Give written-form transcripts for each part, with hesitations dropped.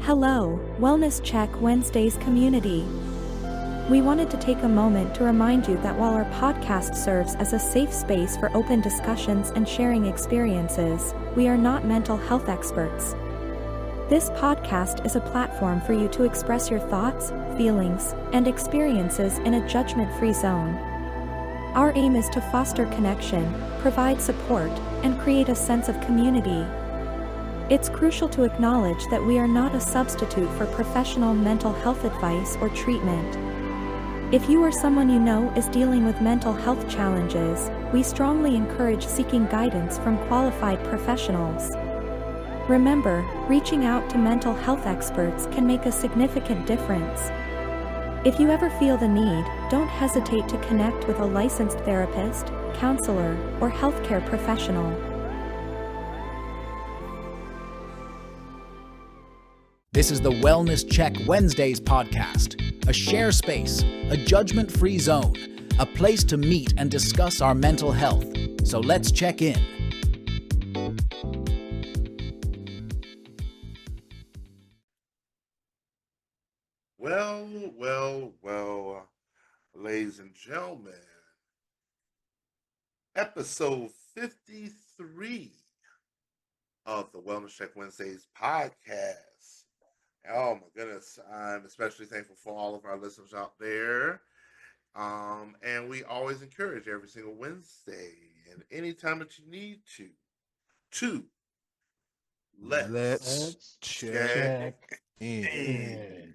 Hello, Wellness Check Wednesdays community. We wanted to take a moment to remind you that while our podcast serves as a safe space for open discussions and sharing experiences, we are not mental health experts. This podcast is a platform for you to express your thoughts, feelings, and experiences in a judgment-free zone. Our aim is to foster connection, provide support, and create a sense of community. It's crucial to acknowledge that we are not a substitute for professional mental health advice or treatment. If you or someone you know is dealing with mental health challenges, we strongly encourage seeking guidance from qualified professionals. Remember, reaching out to mental health experts can make a significant difference. If you ever feel the need, don't hesitate to connect with a licensed therapist, counselor, or healthcare professional. This is the Wellness Check Wednesdays podcast, a share space, a judgment-free zone, a place to meet and discuss our mental health. So let's check in. Well, ladies and gentlemen, episode 53 of the Wellness Check Wednesdays podcast. Oh my goodness, I'm especially thankful for all of our listeners out there. And we always encourage every single Wednesday and anytime that you need to let's check in.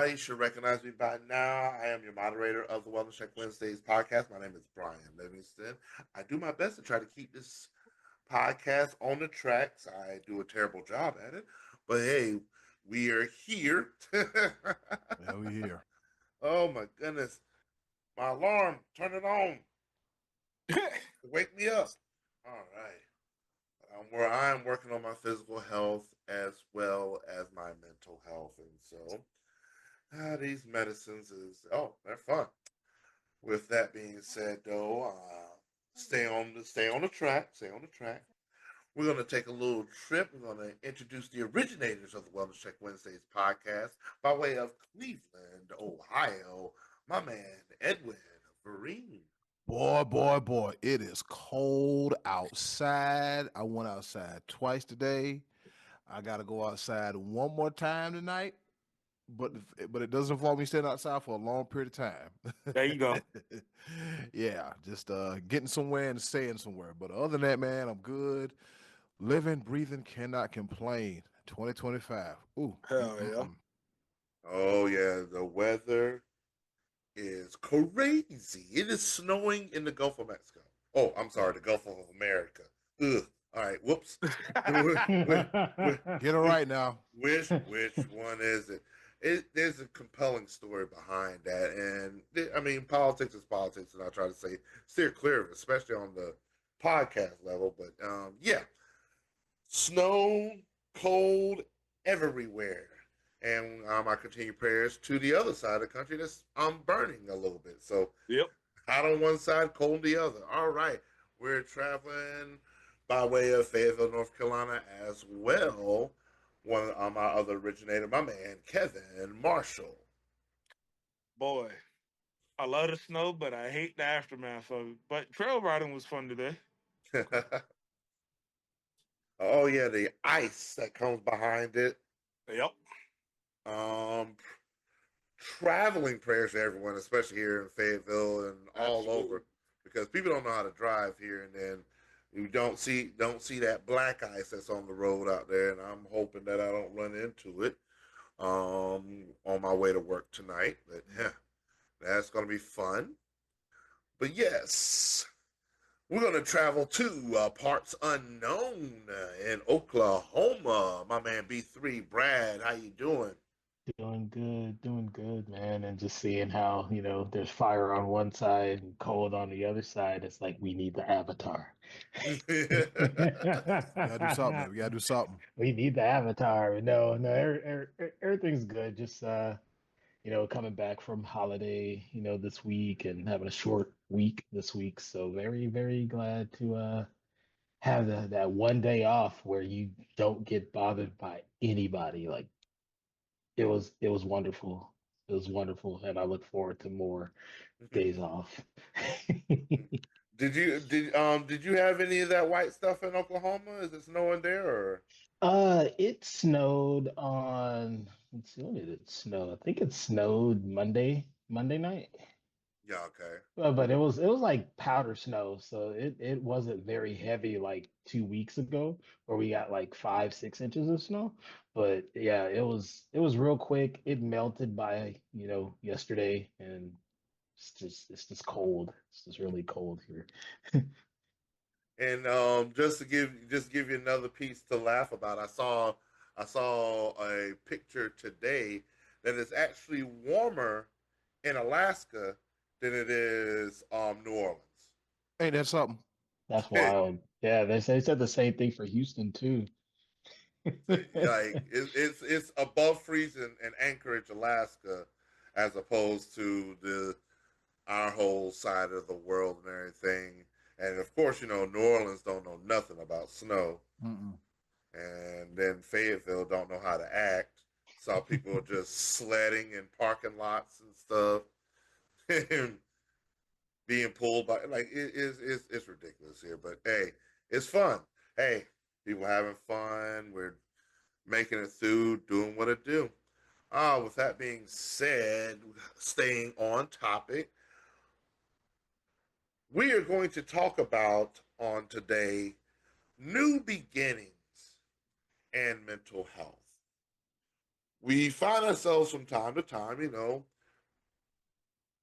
You should recognize me by now. I am your moderator of the Wellness Check Wednesdays podcast. My name is Brian Livingston. I do my best to try to keep this podcast on the tracks. I do a terrible job at it, but hey, we are here. Yeah, we here. Oh my goodness. My alarm, turn it on. Wake me up. All right. I'm working on my physical health as well as my mental health. And so these medicines they're fun. With that being said though, stay on the track. We're going to take a little trip. We're going to introduce the originators of the Wellness Check Wednesdays podcast by way of Cleveland, Ohio. My man, Edwin Vereen. Boy, it is cold outside. I went outside twice today. I got to go outside one more time tonight, but it doesn't involve me standing outside for a long period of time. There you go. Yeah, just getting somewhere and staying somewhere. But other than that, man, I'm good. Living, breathing, cannot complain. 2025. Ooh. Hell yeah. Oh, yeah. The weather is crazy. It is snowing in the Gulf of Mexico. Oh, I'm sorry, the Gulf of America. Ugh. All right, whoops. Get it right now. Which one is it? There's a compelling story behind that. And, I mean, politics is politics, and I try to steer clear of it, especially on the podcast level. But, yeah. Snow, cold, everywhere. And I continue prayers to the other side of the country that's burning a little bit. So Yep. hot on one side, cold on the other. All right. We're traveling by way of Fayetteville, North Carolina as well. One of my other originator, my man, Kevin Marshall. Boy, I love the snow, but I hate the aftermath of it. But trail riding was fun today. Oh yeah, the ice that comes behind it. Yep. Traveling prayers to everyone, especially here in Fayetteville and all Absolutely. over, because people don't know how to drive here, and then you don't see that black ice that's on the road out there. And I'm hoping that I don't run into it on my way to work tonight. But yeah, that's gonna be fun. But yes. We're going to travel to parts unknown in Oklahoma. My man B3, Brad, how you doing? Doing good, man. And just seeing how, there's fire on one side and cold on the other side. It's like we need the avatar. We gotta do something, man. We gotta do something. We need the avatar. No, everything's good. Just coming back from holiday, this week and having a short week this week. So very, very glad to have that one day off where you don't get bothered by anybody. Like it was wonderful. It was wonderful, and I look forward to more days off. Did you have any of that white stuff in Oklahoma? Is it snowing there or? It snowed on, let's see, when did it snow? I think it snowed Monday night. Yeah, okay. But it was like powder snow, so it wasn't very heavy like 2 weeks ago where we got like 5, 6 inches of snow. But yeah, it was real quick. It melted by, yesterday, and it's just cold. It's just really cold here. And just to give you another piece to laugh about, I saw a picture today that is actually warmer in Alaska than it is New Orleans. Ain't that something? That's wild. Yeah, they said the same thing for Houston too. Like it's above freezing in Anchorage, Alaska, as opposed to the our whole side of the world and everything. And of course, New Orleans don't know nothing about snow, Mm-mm. and then Fayetteville don't know how to act. Saw people just sledding in parking lots and stuff, and being pulled by like it's ridiculous here. But hey, it's fun. Hey, people having fun. We're making it through, doing what it do. With that being said, staying on topic, we are going to talk about on today new beginnings and mental health. We find ourselves from time to time,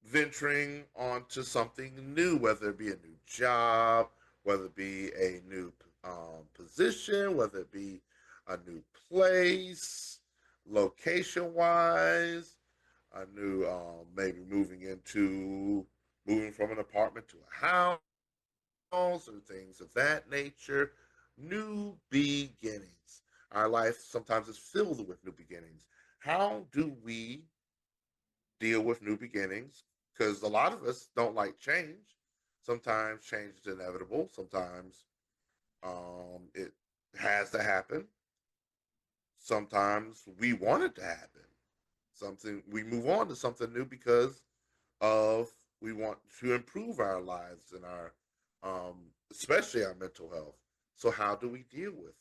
venturing onto something new, whether it be a new job, whether it be a new position, whether it be a new place, location wise, a new maybe moving from an apartment to a house or things of that nature. New beginnings. Our life sometimes is filled with new beginnings. How do we deal with new beginnings? Because a lot of us don't like change. Sometimes change is inevitable. Sometimes it has to happen. Sometimes we want it to happen. Something we move on to something new because of we want to improve our lives and our especially our mental health. So how do we deal with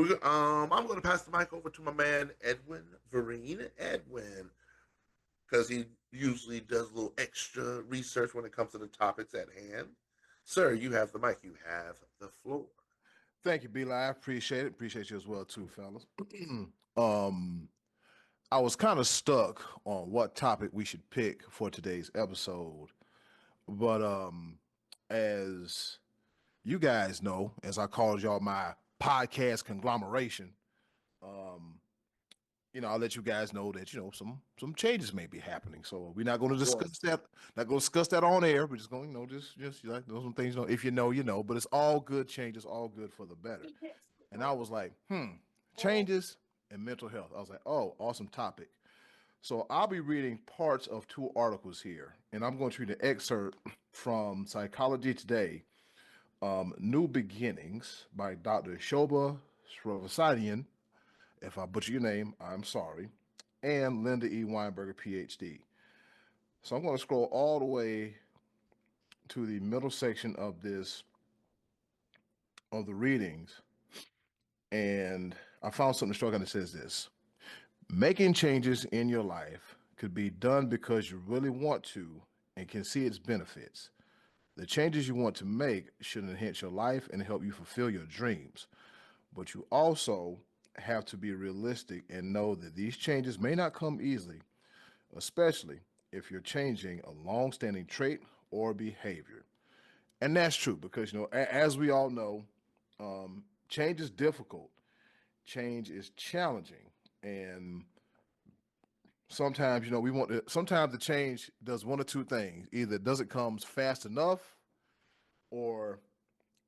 it? I'm going to pass the mic over to my man Edwin Vereen. Edwin, because he usually does a little extra research when it comes to the topics at hand. Sir, you have the mic. You have the floor. Thank you, Beli. I appreciate it. Appreciate you as well, too, fellas. um, I was kind of stuck on what topic we should pick for today's episode, but as you guys know, as I called y'all my podcast conglomeration, um, I'll let you guys know that some changes may be happening. So we're not going to discuss that. Not going to discuss that on air. We're just going, just like those some things. If you know, you know. But it's all good changes, all good for the better. And I was like, changes and mental health. I was like, oh, awesome topic. So I'll be reading parts of two articles here, and I'm going to read an excerpt from Psychology Today, New Beginnings by Dr. Shoba Sravasadian. If I butcher your name, I'm sorry. And Linda E. Weinberger, PhD. So I'm going to scroll all the way to the middle section of the readings. And I found something striking that says this: making changes in your life could be done because you really want to and can see its benefits. The changes you want to make should enhance your life and help you fulfill your dreams. But you also have to be realistic and know that these changes may not come easily, especially if you're changing a long-standing trait or behavior. And that's true because, as we all know, change is difficult, change is challenging, and sometimes, sometimes the change does one or two things. Either it doesn't come fast enough, or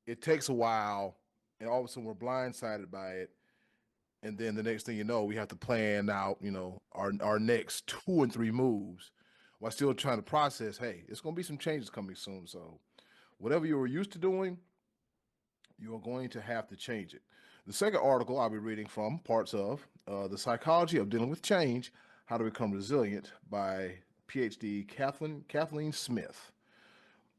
it takes a while, and all of a sudden we're blindsided by it. And then the next thing you know, we have to plan out, our next 2 and 3 moves while still trying to process, hey, it's going to be some changes coming soon. So whatever you were used to doing, you are going to have to change it. The second article I'll be reading from parts of The Psychology of Dealing with Change, How to Become Resilient by PhD Kathleen Smith.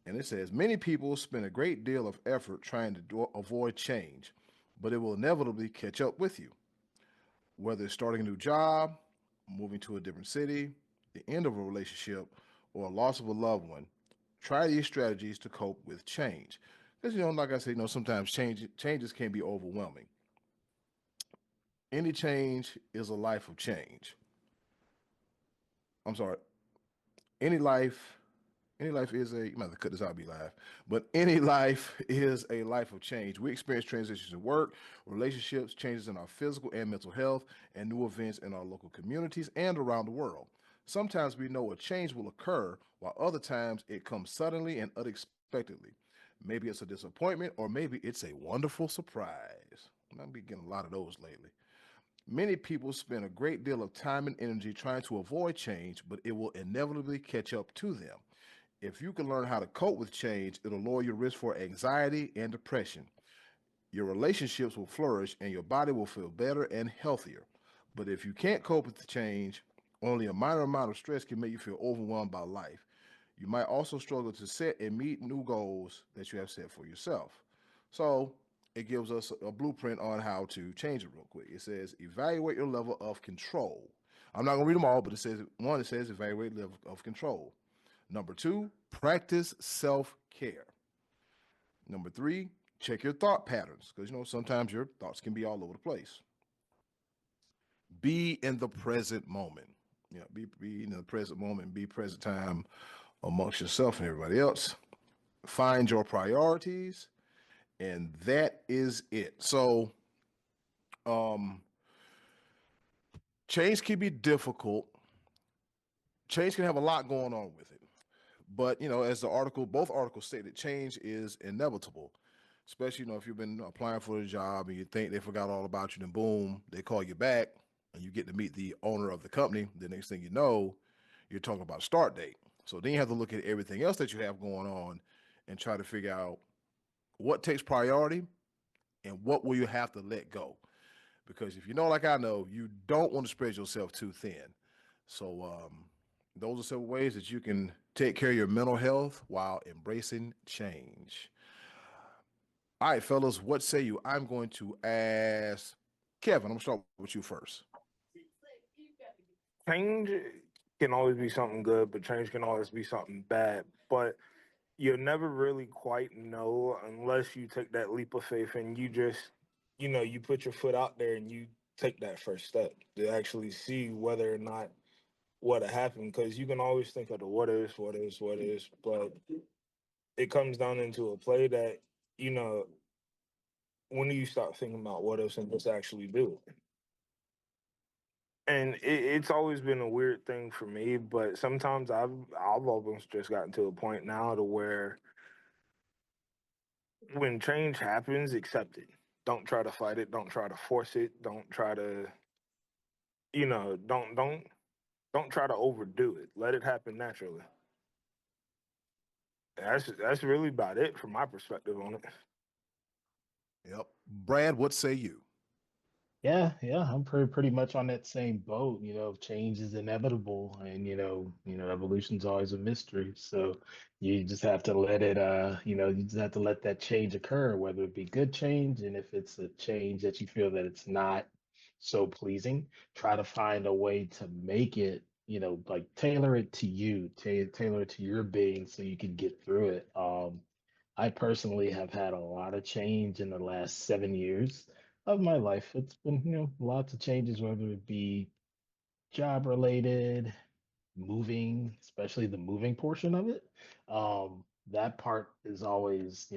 And it says many people spend a great deal of effort trying to avoid change, but it will inevitably catch up with you. Whether it's starting a new job, moving to a different city, the end of a relationship, or a loss of a loved one, try these strategies to cope with change. Because, like I said, sometimes changes can be overwhelming. Any change is a life of change. I'm sorry. Any life, any life is a, you might have to cut this out, be live, but any life is a life of change. We experience transitions in work, relationships, changes in our physical and mental health, and new events in our local communities and around the world. Sometimes we know a change will occur, while other times it comes suddenly and unexpectedly. Maybe it's a disappointment, or maybe it's a wonderful surprise. I've been getting a lot of those lately. Many people spend a great deal of time and energy trying to avoid change, but it will inevitably catch up to them. If you can learn how to cope with change, it'll lower your risk for anxiety and depression. Your relationships will flourish and your body will feel better and healthier. But if you can't cope with the change, only a minor amount of stress can make you feel overwhelmed by life. You might also struggle to set and meet new goals that you have set for yourself. So, it gives us a blueprint on how to change it real quick. It says evaluate your level of control. I'm not gonna read them all, but it says evaluate level of control. Number two, practice self-care. Number three, check your thought patterns, because sometimes your thoughts can be all over the place. Be in the present moment. Be in the present moment, be present time amongst yourself and everybody else. Find your priorities, and that is it. So, um, change can be difficult. Change can have a lot going on with it. But, as both articles say, that change is inevitable. Especially, if you've been applying for a job and you think they forgot all about you, then boom, they call you back and you get to meet the owner of the company. The next thing you know, you're talking about a start date. So then you have to look at everything else that you have going on and try to figure out what takes priority and what will you have to let go. Because if you know, like I know, you don't want to spread yourself too thin. So those are several ways that you can take care of your mental health while embracing change. All right, fellas, what say you? I'm going to ask Kevin. I'm going to start with you first. Change can always be something good, but change can always be something bad. But you'll never really quite know unless you take that leap of faith and you just, you put your foot out there and you take that first step to actually see whether or not what happened. Because you can always think of the what is, but it comes down into a play that, when do you start thinking about what ifs and just actually do it? And it's always been a weird thing for me, but sometimes I've almost just gotten to a point now to where when change happens, accept it. Don't try to fight it. Don't try to force it. Don't try to, don't try to overdo it. Let it happen naturally. That's really about it from my perspective on it. Yep. Brad, what say you? Yeah, I'm pretty much on that same boat. Change is inevitable, and evolution's always a mystery. So you just have to let it, you just have to let that change occur, whether it be good change, and if it's a change that you feel that it's not so pleasing, try to find a way to make it, like tailor it to you, tailor it to your being, so you can get through it. I personally have had a lot of change in the last 7 years of my life. It's been, lots of changes, whether it be job related, moving, especially the moving portion of it. That part is always,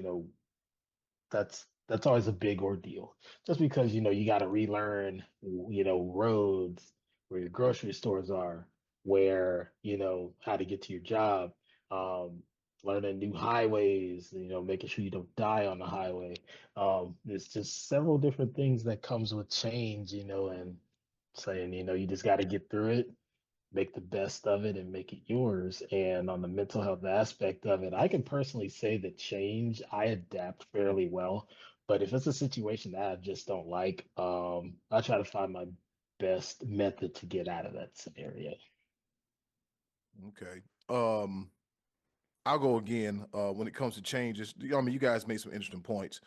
that's always a big ordeal. Just because, you got to relearn, roads, where your grocery stores are, where, how to get to your job. Um, Learning new highways, making sure you don't die on the highway. There's just several different things that comes with change, and saying, you just got to get through it, make the best of it, and make it yours. And on the mental health aspect of it, I can personally say that change, I adapt fairly well But if it's a situation that I just don't like, I try to find my best method to get out of that scenario. Okay. I'll go again. When it comes to changes, I mean, you guys made some interesting points.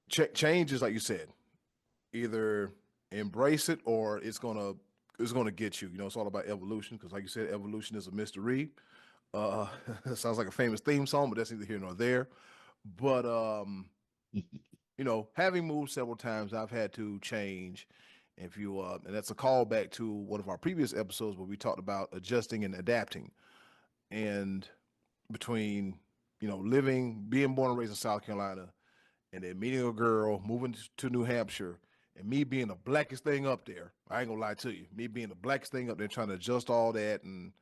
Changes, like you said, either embrace it or it's gonna get you. You know, it's all about evolution because, like you said, evolution is a mystery. Uh, it sounds like a famous theme song, but that's neither here nor there. But you know, having moved several times, I've had to change. If you and that's a callback to one of our previous episodes where we talked about adjusting and adapting. And between living, being born and raised in South Carolina, and then meeting a girl, moving to New Hampshire, and me being the blackest thing up there. I ain't gonna lie to you, me being the blackest thing up there, trying to adjust all that, and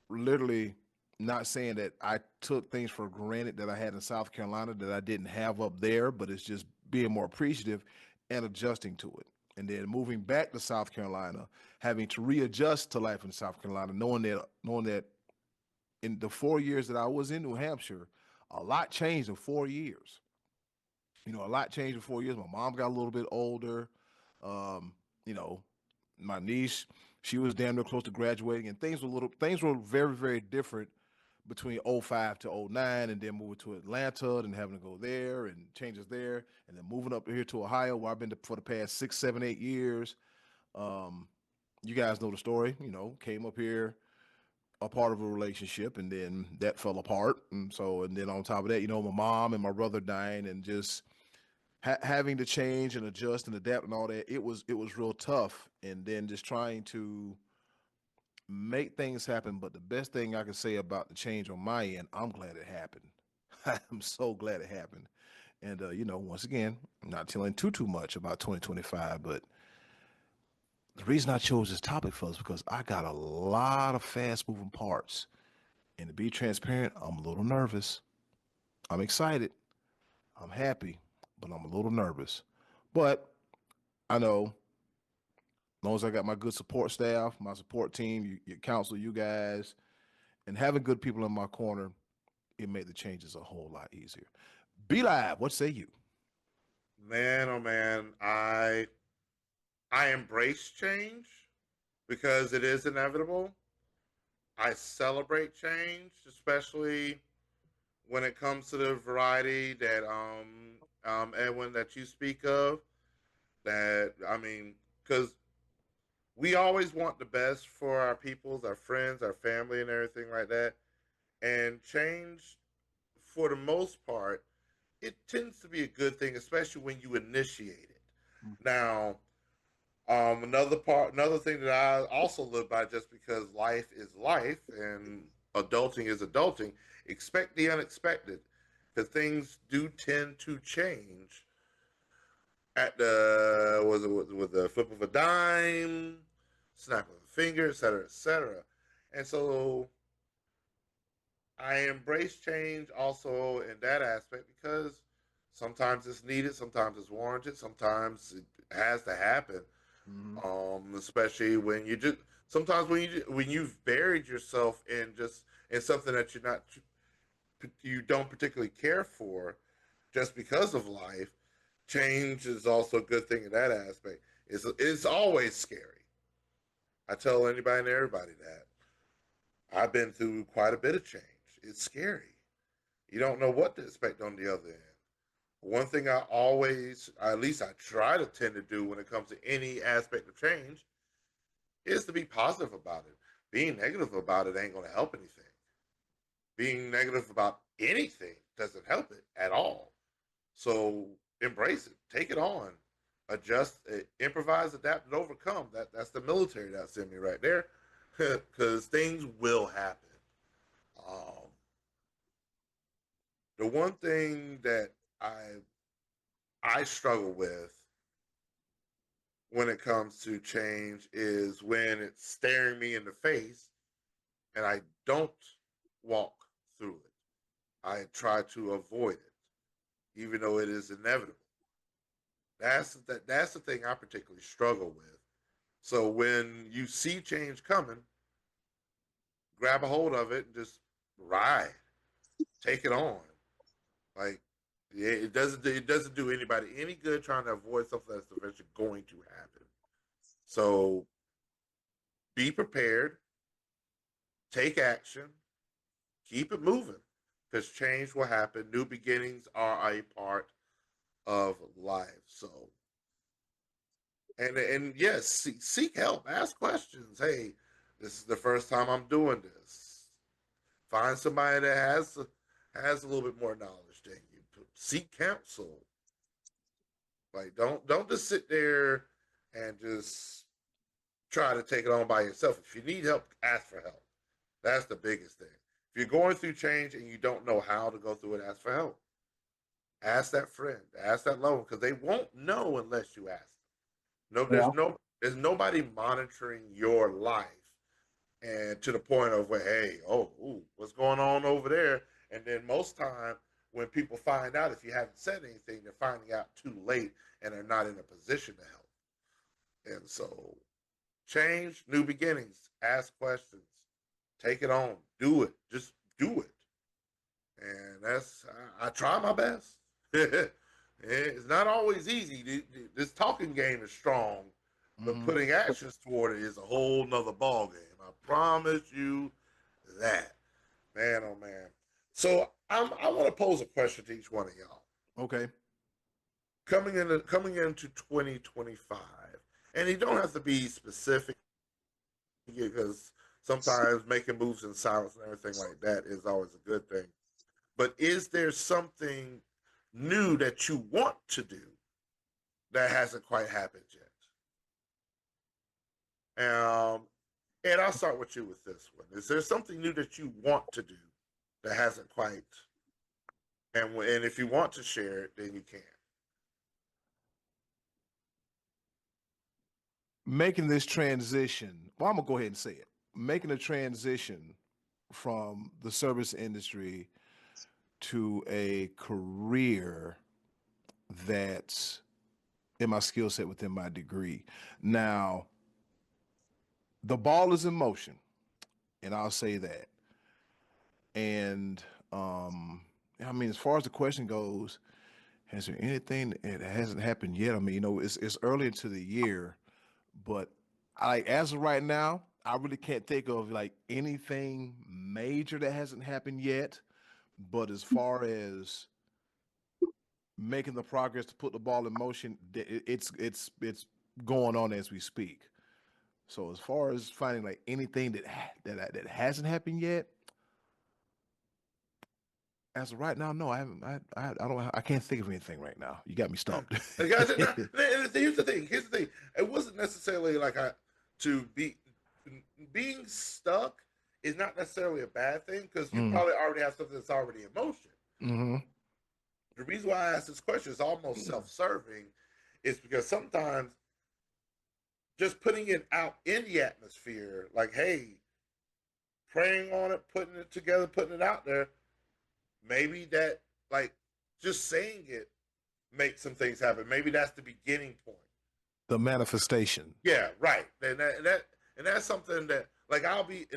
literally not saying that I took things for granted that I had in South Carolina that I didn't have up there, but it's just being more appreciative and adjusting to it. And then moving back to South Carolina, having to readjust to life in South Carolina, knowing that in the 4 years that I was in New Hampshire, a lot changed in 4 years. You know, a lot changed in 4 years. My mom got a little bit older. Um, you know, my niece, she was damn near close to graduating, and things were very, very different between '05 to '09, and then moving to Atlanta and having to go there and changes there, and then moving up here to Ohio where I've been for the past 6, 7, 8 years. Um, you guys know the story. You know, came up here a part of a relationship, and then that fell apart, and then on top of that, my mom and my brother dying, and just having to change and adjust and adapt and all that. It was real tough, and then just trying to make things happen. But the best thing I can say about the change on my end, I'm glad it happened. I'm so glad it happened. And once again, I'm not telling too much about 2025, but the reason I chose this topic, fellas, because I got a lot of fast moving parts. And to be transparent, I'm a little nervous. I'm excited. I'm happy, but I'm a little nervous. But I know, as long as I got my good support staff, my support team, your counsel, you guys, and having good people in my corner, it made the changes a whole lot easier. Be Live, what say you? Man, oh man, I embrace change because it is inevitable. I celebrate change, especially when it comes to the variety that Edwin, that you speak of. That I mean, because we always want the best for our peoples, our friends, our family, and everything like that. And change, for the most part, it tends to be a good thing, especially when you initiate it. Now, another thing that I also live by, just because life is life and adulting is adulting, expect the unexpected, because things do tend to change at the was it with the flip of a dime, snap of a finger, etc., etc. And so I embrace change also in that aspect because sometimes it's needed, sometimes it's warranted, sometimes it has to happen. Mm-hmm. Especially when you just sometimes when you've buried yourself in something that you don't particularly care for, just because of life. Change is also a good thing in that aspect. It's always scary. I tell anybody and everybody that I've been through quite a bit of change. It's scary. You don't know what to expect on the other end. One thing I always, at least I try to tend to do when it comes to any aspect of change, is to be positive about it. Being negative about it ain't going to help anything. Being negative about anything doesn't help it at all. So embrace it, take it on, adjust, improvise, adapt, and overcome. That's the military that's in me right there, because things will happen. Um, the one thing that I struggle with when it comes to change is when it's staring me in the face and I don't walk through it. I try to avoid it, even though it is inevitable. That's the thing I particularly struggle with. So when you see change coming, grab a hold of it and just ride, take it on. Like Yeah, it doesn't do anybody any good trying to avoid something that's eventually going to happen. So be prepared, take action, keep it moving, because change will happen. New beginnings are a part of life. So, and yes, seek help, ask questions. Hey, this is the first time I'm doing this. Find somebody that has a little bit more knowledge than you. Seek counsel. Like, don't just sit there and just try to take it on by yourself. If you need help, ask for help. That's the biggest thing. If you're going through change and you don't know how to go through it, ask for help. Ask that friend, ask that loved one, because they won't know unless you ask them. No, Yeah. there's nobody monitoring your life, and to the point of where, hey, oh, ooh, what's going on over there? And then most time when people find out, if you haven't said anything, they're finding out too late, and they're not in a position to help. And so, change, new beginnings, ask questions, take it on, do it, just do it. And I try my best. It's not always easy. This talking game is strong, but Mhm. putting actions toward it is a whole nother ball game. I promise you that, man. Oh man. So I want to pose a question to each one of y'all. Okay. Coming into 2025, and you don't have to be specific because sometimes making moves in silence and everything like that is always a good thing. But is there something new that you want to do that hasn't quite happened yet? And I'll start with you with this one. Is there something new that you want to do that hasn't quite? And if you want to share it, then you can. Making this transition, well, I'm gonna go ahead and say it. Making a transition from the service industry to a career that's in my skill set within my degree. Now, the ball is in motion, and I'll say that. And I mean, as far as the question goes, has there anything that hasn't happened yet? I mean, it's early into the year, but as of right now, I really can't think of like anything major that hasn't happened yet. But as far as making the progress to put the ball in motion, it's going on as we speak. So as far as finding like anything that hasn't happened yet, as of right now, no, I haven't. I don't. I can't think of anything right now. You got me stumped. And guys, here's the thing. Here's the thing. It wasn't necessarily like to be being stuck is not necessarily a bad thing because you Mm, probably already have something that's already in motion. hmm The reason why I ask this question is almost self-serving, is because sometimes just putting it out in the atmosphere, like, hey, praying on it, putting it together, putting it out there, maybe that, like, just saying it makes some things happen. Maybe that's the beginning point. The manifestation. Yeah, right. And that's something that, like, I'll be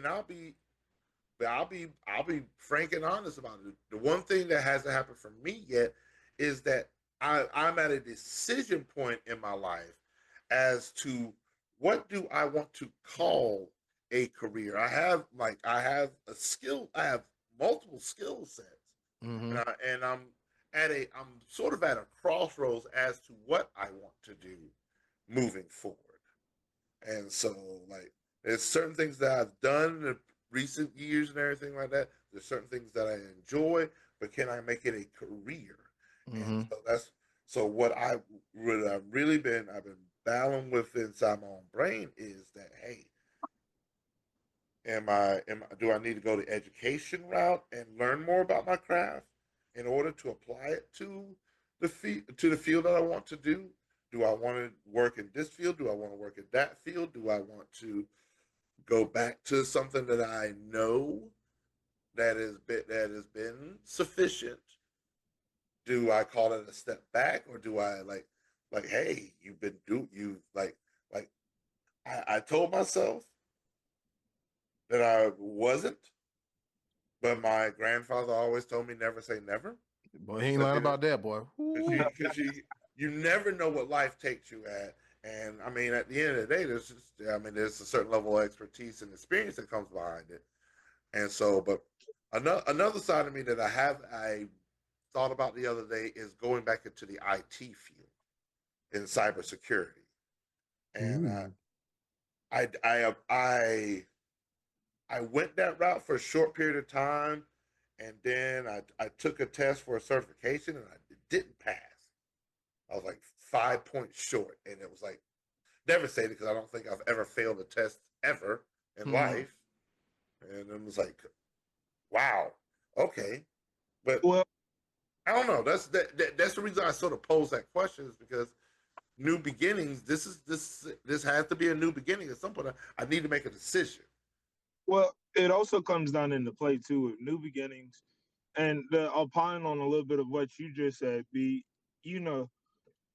frank and honest about it. The one thing that hasn't happened for me yet is that I'm at a decision point in my life as to what do I want to call a career. I have a skill. I have multiple skill sets, Hmm and I'm sort of at a crossroads as to what I want to do moving forward. And so, like, there's certain things that I've done in the recent years and everything like that. There's certain things that I enjoy, but can I make it a career? And hmm so I've been battling with inside my own brain is that, hey, do I need to go the education route and learn more about my craft in order to apply it to the field that I want to do? Do I want to work in this field? Do I want to work in that field? Do I want to go back to something that I know that has been sufficient? Do I call it a step back, or do I like, hey, like I told myself that I wasn't, but my grandfather always told me never say never. Boy, he ain't Because lying about that, boy. you never know what life takes you at. And I mean, at the end of the day, there's a certain level of expertise and experience that comes behind it. And so, but another side of me that I thought about the other day is going back into the IT field in cybersecurity. And I went that route for a short period of time, and then I took a test for a certification and I didn't pass. I was like 5 points short, and it was like devastating because I don't think I've ever failed a test ever in life. And it was like, wow, okay, but Well, I don't know. That's the reason I sort of pose that question, is because new beginnings. This has to be a new beginning at some point. I need to make a decision. well, it also comes down into play too with new beginnings, and I'll opine on a little bit of what you just said. You know,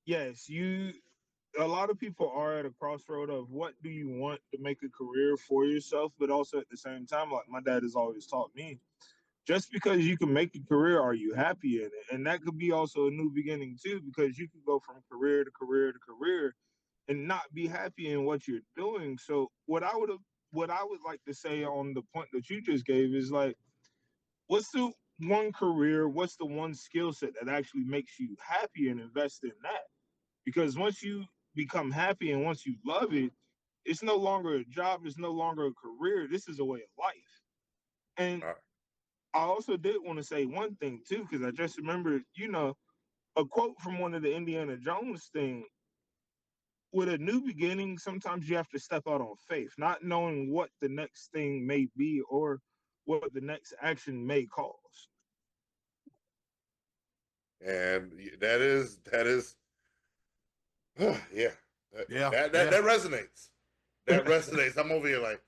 yes, a lot of people are at a crossroad of what do you want to make a career for yourself, but also at the same time, like my dad has always taught me, just because you can make a career, are you happy in it? And that could be also a new beginning too, because you could go from career to career to career and not be happy in what you're doing. So what I would like to say on the point that you just gave is like, what's the one career, what's the one skill set that actually makes you happy, and invest in that? Because once you become happy and once you love it, it's no longer a job, it's no longer a career. This is a way of life. And I also did want to say one thing too, because I just remembered, a quote from one of the Indiana Jones thing. With a new beginning, sometimes you have to step out on faith, not knowing what the next thing may be or what the next action may cause. And that is yeah. That resonates. That resonates. I'm over here like,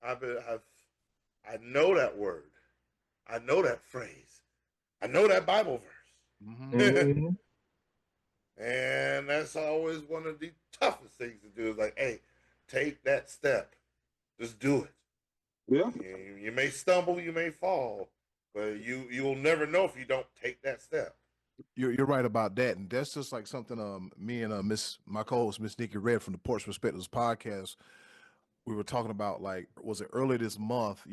I know that word. I know that phrase. I know that Bible verse. And that's always one of the toughest things to do. Is like, hey, take that step. Just do it. Yeah. You may stumble, you may fall, but you'll never know if you don't take that step. You're right about that, and that's just like something me and my co-host Miss Nikki Red from the Porch Perspectives podcast, we were talking about, like, was it earlier this month,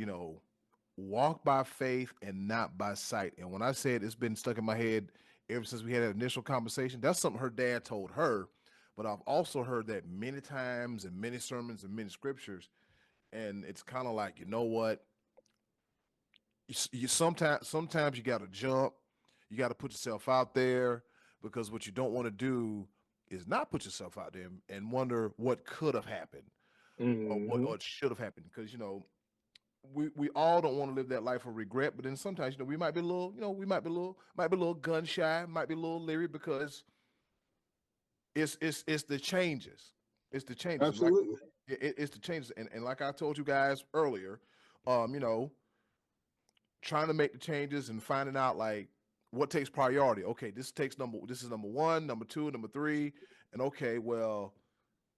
walk by faith and not by sight. And when I said it's been stuck in my head ever since we had that initial conversation, that's something her dad told her, but I've also heard that many times in many sermons and many scriptures, and it's kind of like, you know what, you sometimes you got to jump. You got to put yourself out there, because what you don't want to do is not put yourself out there and wonder what could have happened or what should have happened. Because, we all don't want to live that life of regret, but then sometimes, we might be a little, might be a little gun shy, might be a little leery, because it's the changes. It's the changes. Absolutely. It's the changes. And like I told you guys earlier, trying to make the changes and finding out, like, what takes priority. Okay, this is number one, number two, number three. And okay, well,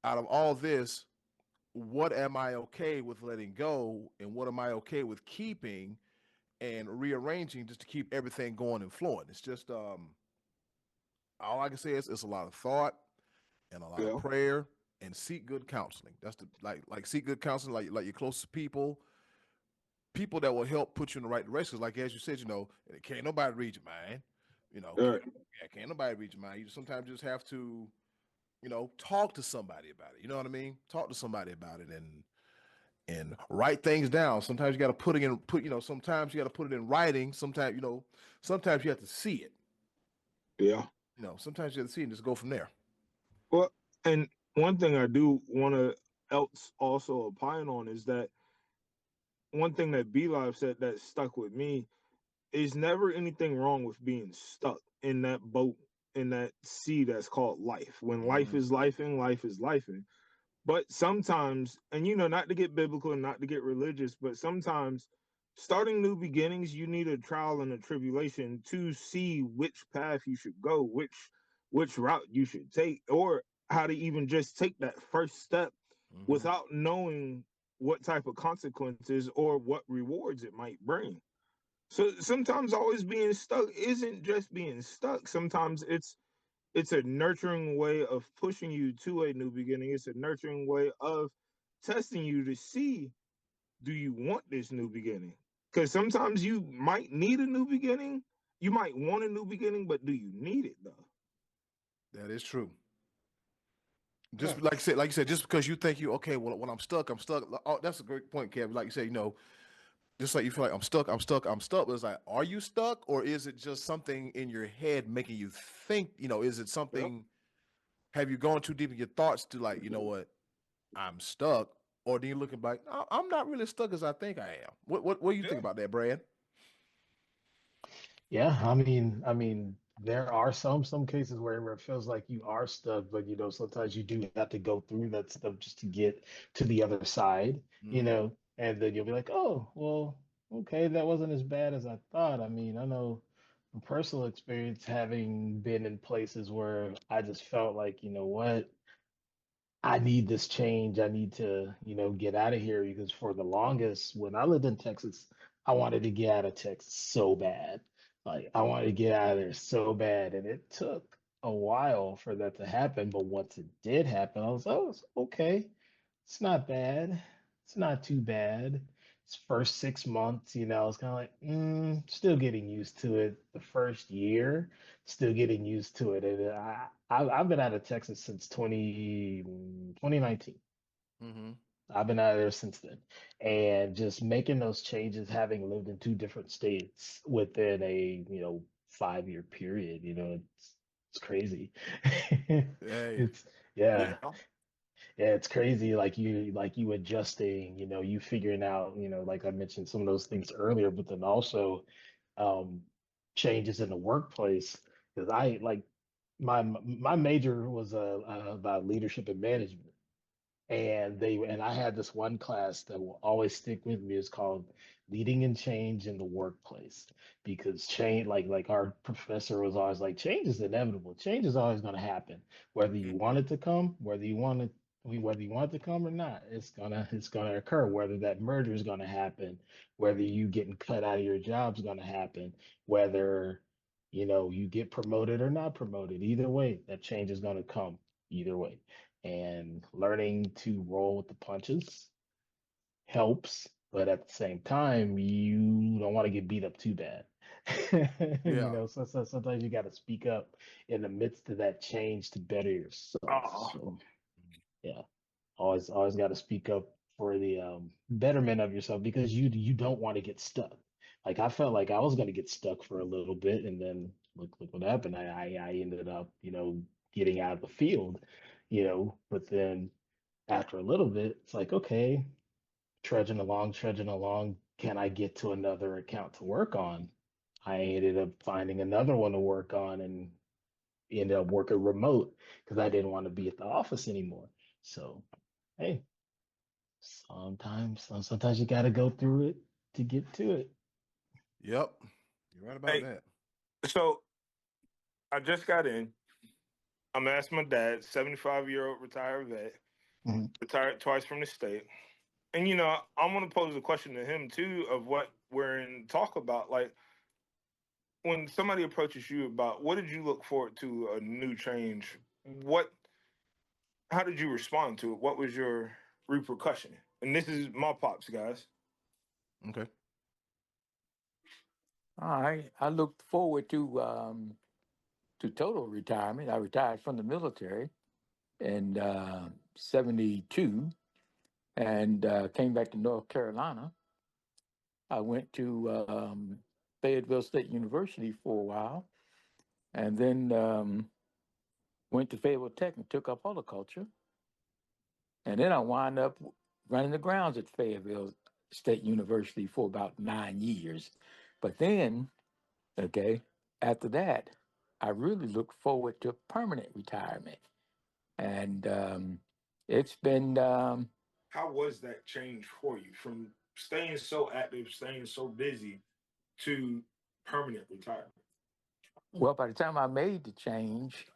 out of all this, what am I okay with letting go, and what am I okay with keeping and rearranging, just to keep everything going and flowing? It's just all I can say is it's a lot of thought and a lot of prayer, and seek good counseling. That's the like seek good counseling, like your closest people that will help put you in the right direction. Like, as you said, can't nobody read your mind. Can't nobody read your mind. You sometimes just have to, talk to somebody about it. You know what I mean? Talk to somebody about it and write things down. Sometimes you got to sometimes you got to put it in writing. Sometimes you have to see it. Yeah. Sometimes you have to see it and just go from there. Well, and one thing I do want to also opine on is that one thing that B-Live said that stuck with me is never anything wrong with being stuck in that boat, in that sea that's called life. When life is lifing, life is lifing. But sometimes, and not to get biblical and not to get religious, but sometimes starting new beginnings, you need a trial and a tribulation to see which path you should go, which route you should take, or how to even just take that first step without knowing what type of consequences or what rewards it might bring. So sometimes always being stuck isn't just being stuck. Sometimes it's a nurturing way of pushing you to a new beginning. It's a nurturing way of testing you to see, do you want this new beginning? Because sometimes you might need a new beginning. You might want a new beginning, but do you need it though? That is true. Yeah. Just like you said, just because you think okay, well, when I'm stuck, I'm stuck. Oh, that's a great point, Kevin. Like you said, just like you feel like I'm stuck. But it's like, are you stuck, or is it just something in your head making you think? Is it Yep. something? Have you gone too deep in your thoughts to like, you know what, I'm stuck, or do you looking back? I'm not really stuck as I think I am. What do you think Yeah. about that, Brad? Yeah, I mean, there are some cases where it feels like you are stuck, but sometimes you do have to go through that stuff just to get to the other side, Mm-hmm. and then you'll be like, oh, well, okay, that wasn't as bad as I thought. I mean, I know from personal experience having been in places where I just felt like, you know what, I need this change. I need to, get out of here because for the longest, when I lived in Texas, I wanted to get out of Texas so bad. Like I wanted to get out of there so bad. And it took a while for that to happen. But once it did happen, I was, oh, it's okay. It's not bad. It's not too bad. It's first 6 months, it's kind of like, still getting used to it. The first year, still getting used to it. And I've been out of Texas since 2019. Mm-hmm. I've been out of there since then. And just making those changes, having lived in two different states within a, 5-year period, it's crazy. Hey, It's yeah. Yeah. Yeah, it's crazy. Like you adjusting, you figuring out, like I mentioned some of those things earlier, but then also um changes in the workplace. Because I like my major was about leadership and management, and I had this one class that will always stick with me. It's called Leading and Change in the Workplace, because change, like our professor was always like, change is inevitable. Change is always going to happen, whether you want it to come, whether you want it to come or not. It's gonna occur. Whether that merger is going to happen, whether you getting cut out of your job is going to happen, whether you get promoted or not promoted. Either way, that change is going to come. Either way, and learning to roll with the punches helps, but at the same time, you don't want to get beat up too bad. yeah. So sometimes you got to speak up in the midst of that change to better yourself. Oh, So yeah, always got to speak up for the betterment of yourself, because you don't want to get stuck. Like I felt like I was going to get stuck for a little bit, and then look what happened. I ended up getting out of the field, but then after a little bit, it's like, okay, trudging along. Can I get to another account to work on? I ended up finding another one to work on and ended up working remote because I didn't want to be at the office anymore. So, hey, sometimes you got to go through it to get to it. Yep. You're right about hey, that. so I just got in. I'm asking my dad, 75-year-old retired vet, Mhm. retired twice from the state. And I want to pose a question to him too of what we're in talk about. Like when somebody approaches you about what did you look forward to a new change? How did you respond to it? What was your repercussion? And this is my pops, guys. Okay. I looked forward to total retirement. I retired from the military in '72 and came back to North Carolina. I went to Fayetteville State University for a while, and then went to Fayetteville Tech and took up horticulture. And then I wound up running the grounds at Fayetteville State University for about 9 years. But then, okay, after that, I really look forward to permanent retirement. And it's been, How was that change for you from staying so active, staying so busy to permanent retirement? well, by the time I made the change,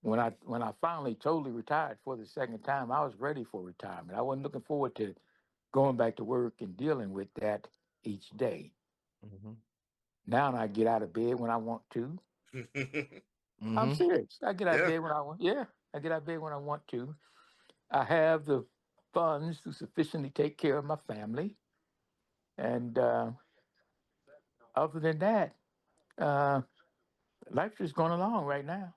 when I finally totally retired for the second time, I was ready for retirement. I wasn't looking forward to going back to work and dealing with that each day. Now I get out of bed when I want to. I'm serious. I get out of bed when I want. Yeah, I get out of bed when I want to. I have the funds to sufficiently take care of my family, and other than that, life's just going along right now.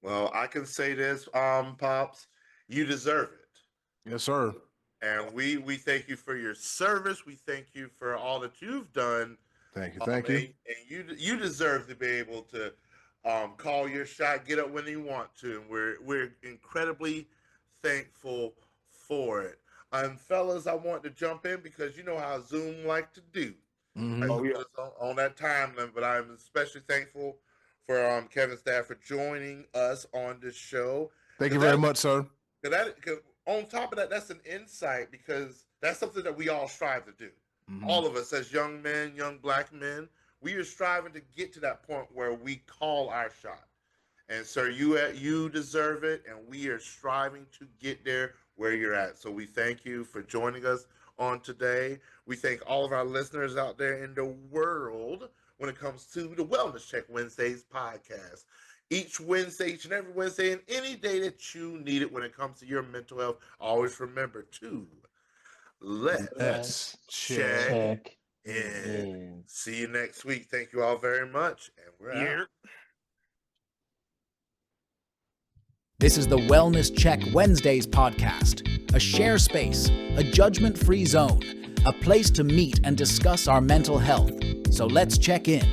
Well, I can say this, Pops, you deserve it. Yes, sir. And we thank you for your service. We thank you for all that you've done. Thank you. Thank you. And you deserve to be able to call your shot, get up when you want to. And we're incredibly thankful for it. And fellas, I want to jump in because you know how Zoom like to do. On that time limit, but I'm especially thankful for Kevin Stafford joining us on this show. Thank you very much, sir. Cause on top of that, that's an insight because that's something that we all strive to do. All of us as young men, young black men, we are striving to get to that point where we call our shot. And sir, you deserve it, and we are striving to get there where you're at. So we thank you for joining us on today. We thank all of our listeners out there in the world when it comes to the Wellness Check Wednesdays podcast. Each Wednesday, each and every Wednesday, and any day that you need it when it comes to your mental health, always remember to let's check in. See you next week. Thank you all very much, and we're out. This is the Wellness Check Wednesdays podcast, a share space, a judgment-free zone, a place to meet and discuss our mental health. So let's check in.